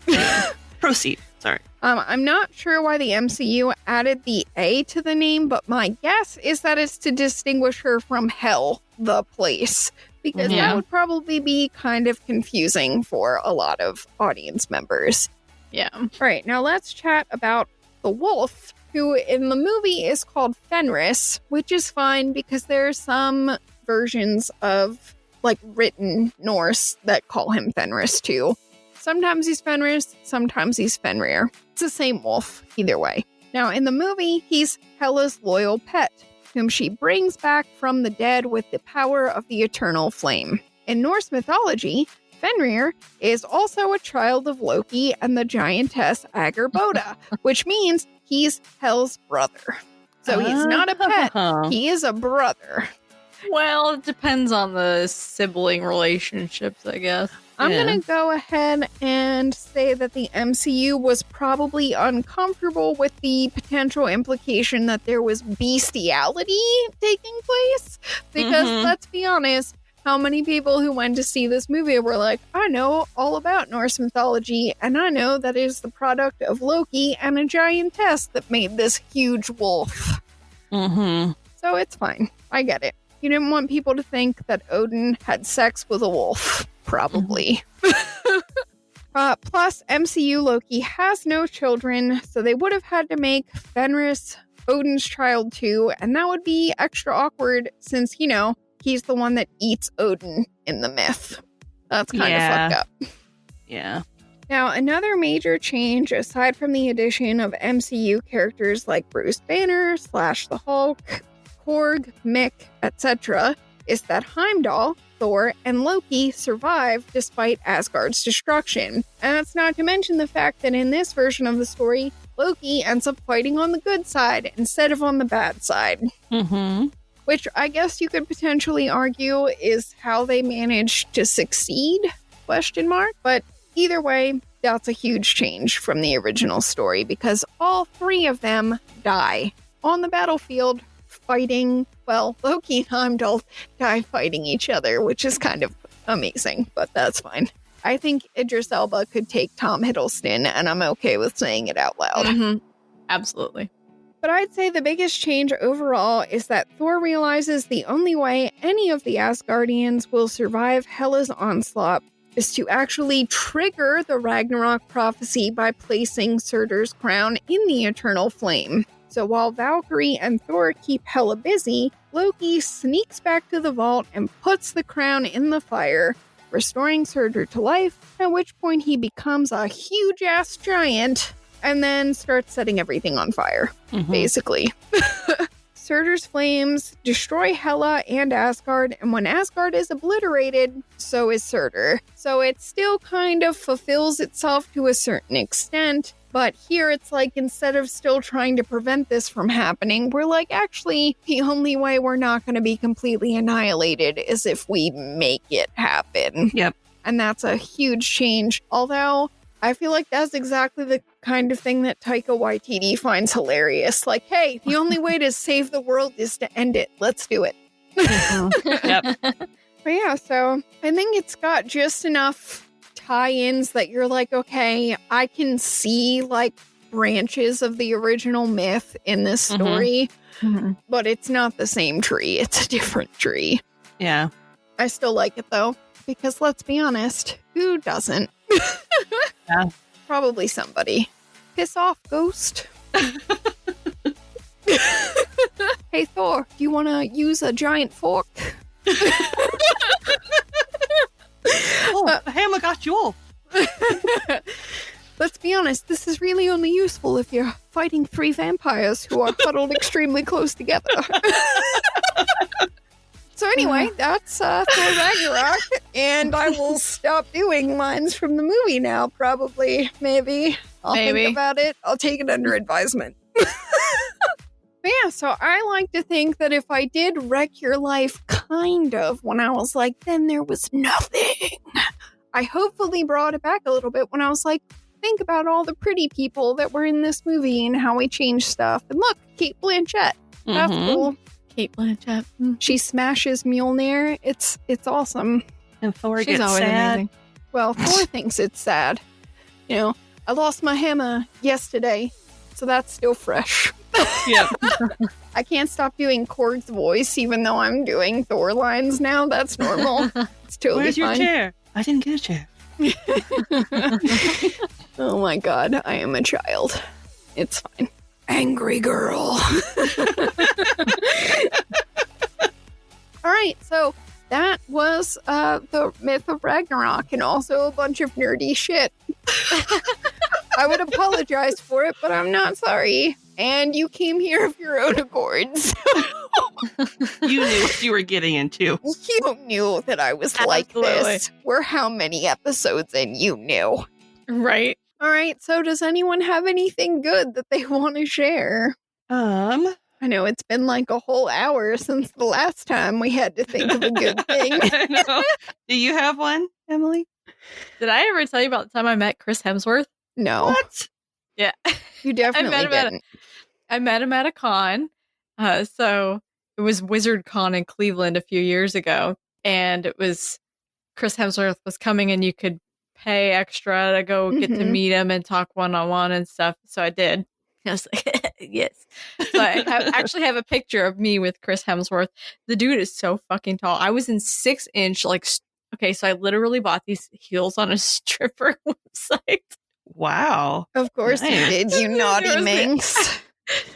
Anyway, proceed. Sorry. I'm not sure why the MCU added the A to the name, but my guess is that it's to distinguish her from Hell, the place, because Yeah. that would probably be kind of confusing for a lot of audience members. Yeah. All right, now let's chat about the wolf, who in the movie is called Fenris, which is fine because there are some versions of written Norse that call him Fenris too. Sometimes he's Fenris, sometimes he's Fenrir. It's the same wolf, either way. Now, in the movie, he's Hela's loyal pet, whom she brings back from the dead with the power of the eternal flame. In Norse mythology, Fenrir is also a child of Loki and the giantess Agerboda, which means he's Hel's brother. So he's not a pet, he is a brother. Well, it depends on the sibling relationships, I guess. I'm Yeah. going to go ahead and say that the MCU was probably uncomfortable with the potential implication that there was bestiality taking place. Because Mhm. let's be honest, how many people who went to see this movie were like, I know all about Norse mythology, and I know that it is the product of Loki and a giantess that made this huge wolf. Mm-hmm. So it's fine. I get it. You didn't want people to think that Odin had sex with a wolf. Probably. Plus, MCU Loki has no children, so they would have had to make Fenris Odin's child too, and that would be extra awkward since, he's the one that eats Odin in the myth. That's kind of Yeah. fucked up. Yeah. Now, another major change, aside from the addition of MCU characters like Bruce Banner, Slash the Hulk, Korg, Mick, etc., is that Heimdall, Thor, and Loki survive despite Asgard's destruction. And that's not to mention the fact that in this version of the story, Loki ends up fighting on the good side instead of on the bad side. Mm-hmm. which I guess you could potentially argue is how they managed to succeed, ? But either way, that's a huge change from the original story because all three of them die on the battlefield fighting. Well, Loki and Heimdall die fighting each other, which is kind of amazing, but that's fine. I think Idris Elba could take Tom Hiddleston, and I'm okay with saying it out loud. Mm-hmm. Absolutely. But I'd say the biggest change overall is that Thor realizes the only way any of the Asgardians will survive Hela's onslaught is to actually trigger the Ragnarok prophecy by placing Surtur's crown in the eternal flame. So while Valkyrie and Thor keep Hela busy, Loki sneaks back to the vault and puts the crown in the fire, restoring Surtur to life, at which point he becomes a huge-ass giant and then starts setting everything on fire, basically. Surtur's flames destroy Hela and Asgard, and when Asgard is obliterated, so is Surtur. So it still kind of fulfills itself to a certain extent, but here it's like instead of still trying to prevent this from happening, we're like, actually, the only way we're not going to be completely annihilated is if we make it happen. Yep. And that's a huge change, although I feel like that's exactly the kind of thing that Taika Waititi finds hilarious. Like, hey, the only way to save the world is to end it. Let's do it. Yep. But yeah, so I think it's got just enough tie-ins that you're like, okay, I can see like branches of the original myth in this story, but it's not the same tree. It's a different tree. Yeah. I still like it though, because let's be honest, who doesn't? Yeah. Probably somebody. Piss off, ghost. Hey, Thor, do you want to use a giant fork? Oh, the hammer got you off. Let's be honest, this is really only useful if you're fighting 3 vampires who are huddled extremely close together. So anyway, that's Thor Ragnarok, and I will stop doing lines from the movie now, probably, maybe. I'll think about it. I'll take it under advisement. But yeah, so I like to think that if I did wreck your life, kind of, when I was like, then there was nothing. I hopefully brought it back a little bit when I was like, think about all the pretty people that were in this movie and how we changed stuff. And look, Kate Blanchett. That's cool. Kate Blanchett. She smashes Mjolnir. It's awesome. And Thor She's gets always sad. amazing. Well, Thor thinks it's sad. You know, I lost my hammer yesterday, so that's still fresh. Yep. I can't stop doing Korg's voice, even though I'm doing Thor lines now. That's normal. It's totally Where's your fine. chair? I didn't get a chair. Oh my god, I am a child. It's fine. Angry girl. All right, so that was the myth of Ragnarok and also a bunch of nerdy shit. I would apologize for it, but I'm not sorry. And you came here of your own accords. You knew what you were getting into. You knew that I was like this. We're how many episodes in, you knew. Right. All right, so does anyone have anything good that they want to share? I know it's been like a whole hour since the last time we had to think of a good thing. know. Do you have one, Emily? Did I ever tell you about the time I met Chris Hemsworth? No. What? Yeah. You definitely didn't. I met him at a con. So it was Wizard Con in Cleveland a few years ago. And it was Chris Hemsworth was coming and you could pay extra to go get to meet him and talk one-on-one and stuff. So I did. I was like, yes. So I actually have a picture of me with Chris Hemsworth. The dude is so fucking tall. I was in 6-inch, okay, so I literally bought these heels on a stripper website. Wow. Of course you did, you naughty minx.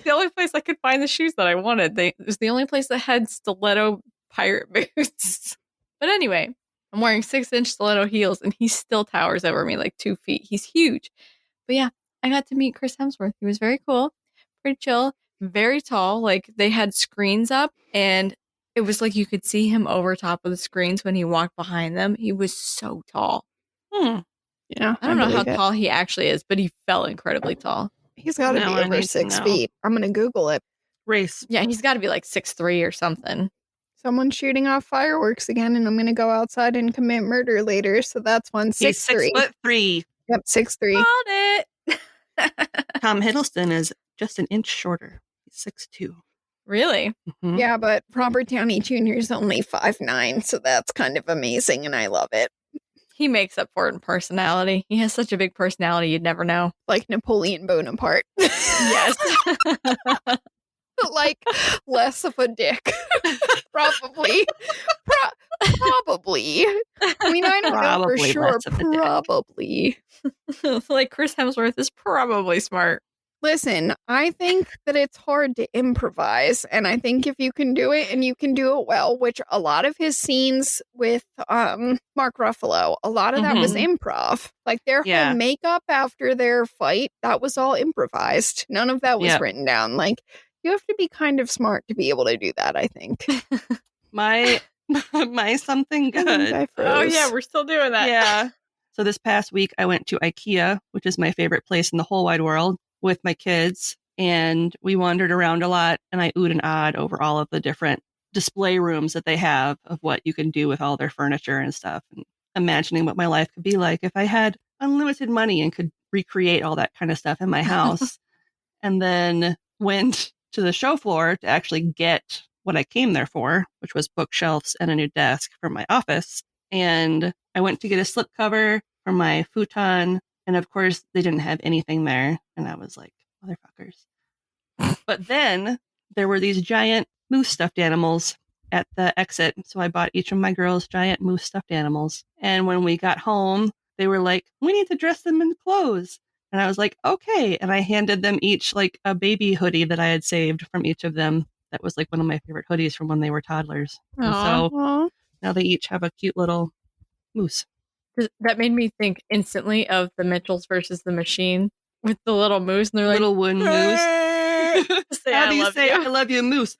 The only place I could find the shoes that I wanted. It was the only place that had stiletto pirate boots. But anyway, I'm wearing 6-inch stiletto heels and he still towers over me like 2 feet. He's huge. But yeah, I got to meet Chris Hemsworth. He was very cool, pretty chill, very tall. Like they had screens up and it was like you could see him over top of the screens when he walked behind them. He was so tall. Yeah, I don't know how tall he actually is, but he felt incredibly tall. He's got to be over 6 feet. I'm going to Google it. Race. Yeah, he's got to be like 6'3" or something. Someone's shooting off fireworks again, and I'm going to go outside and commit murder later. So that's one. He's 6'3". Yep, 6'3". Called it. Tom Hiddleston is just an inch shorter. He's 6'2". Really? Mhm. Yeah, but Robert Downey Jr. is only 5'9", so that's kind of amazing, and I love it. He makes up for it in personality. He has such a big personality, you'd never know. Like Napoleon Bonaparte. Yes. Like, less of a dick. Probably. Probably. I mean, I don't know for Probably sure. less of a dick. Probably. Like Chris Hemsworth is probably smart. Listen, I think that it's hard to improvise, and I think if you can do it and you can do it well, which a lot of his scenes with Mark Ruffalo, a lot of that was improv. Like their whole makeup after their fight, that was all improvised. None of that was written down. Like you have to be kind of smart to be able to do that, I think. My something I think good. I Oh froze. yeah, we're still doing that. Yeah. So this past week I went to IKEA, which is my favorite place in the whole wide world, with my kids, and we wandered around a lot, and I oohed and ahed over all of the different display rooms that they have of what you can do with all their furniture and stuff, and imagining what my life could be like if I had unlimited money and could recreate all that kind of stuff in my house. And then went to the show floor to actually get what I came there for, which was bookshelves and a new desk for my office. And I went to get a slipcover for my futon. And of course, they didn't have anything there. And I was like, motherfuckers. But then there were these giant moose stuffed animals at the exit. So I bought each of my girls giant moose stuffed animals. And when we got home, they were like, we need to dress them in clothes. And I was like, okay. And I handed them each like a baby hoodie that I had saved from each of them. That was like one of my favorite hoodies from when they were toddlers. And so Aw. now they each have a cute little moose. That made me think instantly of the Mitchells versus the Machine with the little moose, and they're like, Little wooden moose. Say, How "I do you love say you." I love you, moose?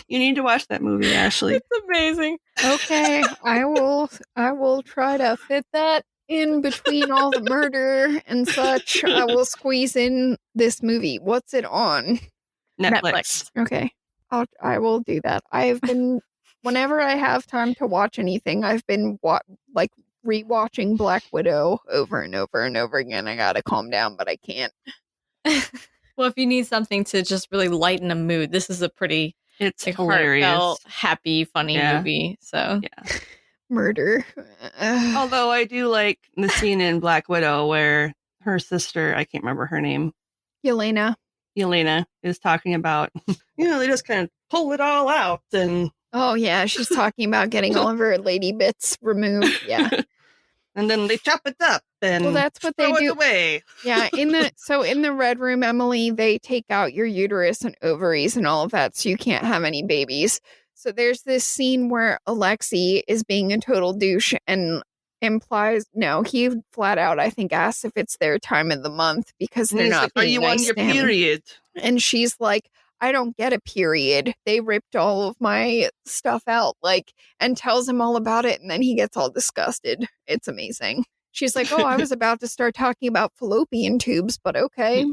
You need to watch that movie, Ashley. It's amazing. Okay, I will try to fit that in between all the murder and such. I will squeeze in this movie. What's it on? Netflix. Okay. I will do that. I've been whenever I have time to watch anything, I've been rewatching Black Widow over and over and over again. I gotta calm down, but I can't. Well, if you need something to just really lighten a mood, this is a pretty It's hilarious. heartfelt, happy, funny movie. So Yeah. Murder. Although I do like the scene in Black Widow where her sister, I can't remember her name, Yelena. is talking about, they just kind of pull it all out. And Oh yeah, she's talking about getting all of her lady bits removed. Yeah. and then they chop it up and Well, that's what throw they do. it away. Yeah, in the Red Room, Emily, they take out your uterus and ovaries and all of that, so you can't have any babies. So there's this scene where Alexei is being a total douche and implies, no, he flat out, I think, asks if it's their time of the month because And they're he's not like, are being you nice on your to him. period? And she's like, I don't get a period. They ripped all of my stuff out, and tells him all about it. And then he gets all disgusted. It's amazing. She's like, oh, I was about to start talking about fallopian tubes, but okay.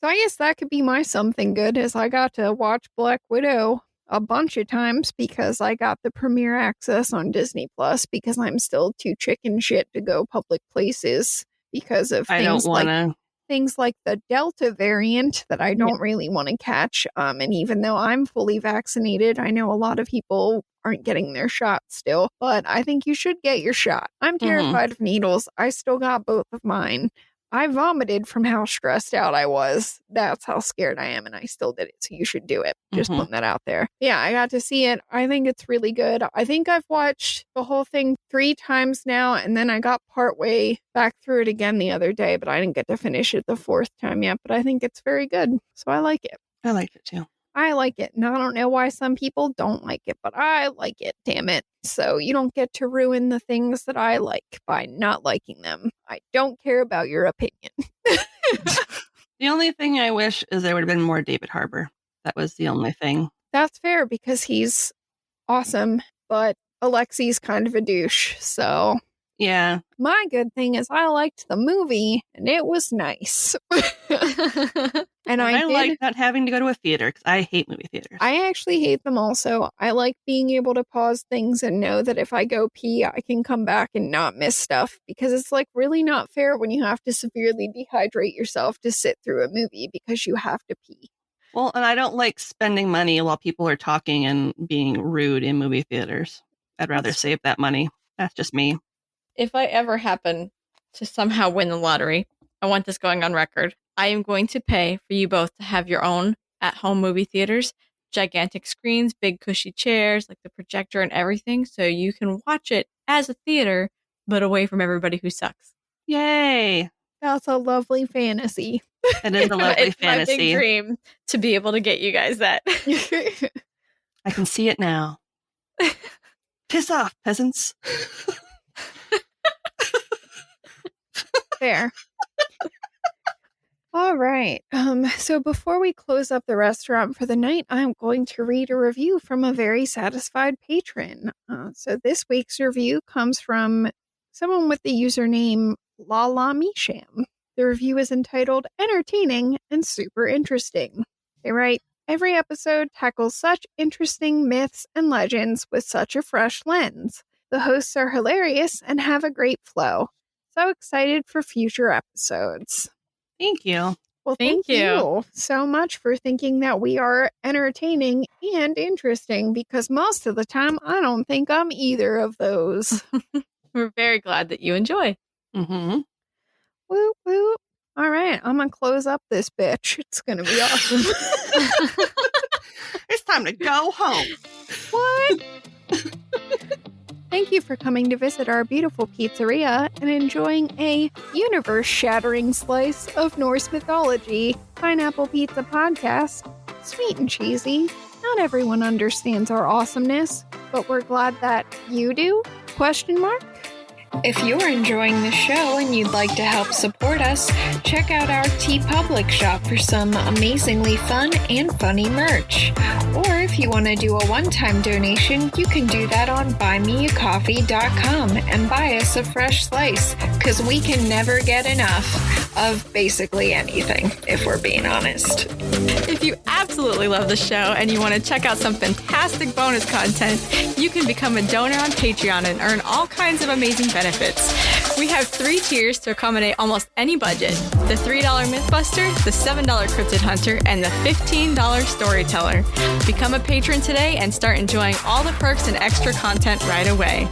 So I guess that could be my something good, is I got to watch Black Widow a bunch of times because I got the premiere access on Disney Plus because I'm still too chicken shit to go public places because of I don't want to. things like the Delta variant that I don't really want to catch. And even though I'm fully vaccinated, I know a lot of people aren't getting their shot still, but I think you should get your shot. I'm terrified of needles. I still got both of mine. I vomited from how stressed out I was. That's how scared I am, and I still did it. So you should do it. Just putting that out there. Yeah, I got to see it. I think it's really good. I think I've watched the whole thing 3 times now, and then I got partway back through it again the other day, but I didn't get to finish it the 4th time yet. But I think it's very good. So I like it. I like it too. I like it. And I don't know why some people don't like it, but I like it, damn it. So you don't get to ruin the things that I like by not liking them. I don't care about your opinion. The only thing I wish is there would have been more David Harbour. That was the only thing. That's fair because he's awesome, but Alexi's kind of a douche. So Yeah. My good thing is I liked the movie, and it was nice. And I like not having to go to a theater because I hate movie theaters. I actually hate them also. I like being able to pause things and know that if I go pee, I can come back and not miss stuff, because it's like really not fair when you have to severely dehydrate yourself to sit through a movie because you have to pee. Well, and I don't like spending money while people are talking and being rude in movie theaters. I'd rather save that money. That's just me. If I ever happen to somehow win the lottery, I want this going on record. I am going to pay for you both to have your own at-home movie theaters, gigantic screens, big cushy chairs, like the projector and everything, so you can watch it as a theater, but away from everybody who sucks. Yay! That's a lovely fantasy. It is a lovely it's fantasy. My big dream to be able to get you guys that. I can see it now. Piss off, peasants. Fair. All right. So before we close up the restaurant for the night, I'm going to read a review from a very satisfied patron. So this week's review comes from someone with the username Lala Misham. The review is entitled Entertaining and Super Interesting. They write, every episode tackles such interesting myths and legends with such a fresh lens. The hosts are hilarious and have a great flow. So excited for future episodes. Thank you. Well, thank you so much for thinking that we are entertaining and interesting, because most of the time I don't think I'm either of those. We're very glad that you enjoy. Mm-hmm. Whoop, whoop. All right, I'm going to close up this bitch. It's going to be awesome. It's time to go home. What? Thank you for coming to visit our beautiful pizzeria and enjoying a universe-shattering slice of Norse mythology. Pineapple Pizza Podcast. Sweet and cheesy. Not everyone understands our awesomeness, but we're glad that you do? ? If you're enjoying the show and you'd like to help support us, check out our TeePublic shop for some amazingly fun and funny merch. Or if you want to do a one-time donation, you can do that on buymeacoffee.com and buy us a fresh slice, because we can never get enough of basically anything, if we're being honest. If you absolutely love the show and you want to check out some fantastic bonus content, you can become a donor on Patreon and earn all kinds of amazing benefits. We have 3 tiers to accommodate almost any budget. The $3 Mythbuster, the $7 Cryptid Hunter, and the $15 Storyteller. Become a patron today and start enjoying all the perks and extra content right away.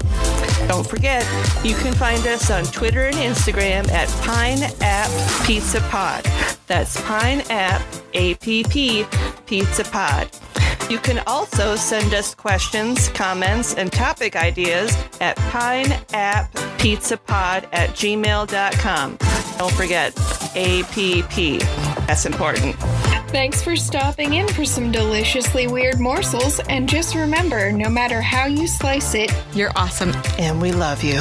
Don't forget, you can find us on Twitter and Instagram at Pine App Pizza Pod. That's Pine App APP Pizza Pod. You can also send us questions, comments, and topic ideas at pineappizzapod@gmail.com. Don't forget, APP. That's important. Thanks for stopping in for some deliciously weird morsels, and just remember, no matter how you slice it, You're awesome. And we love you.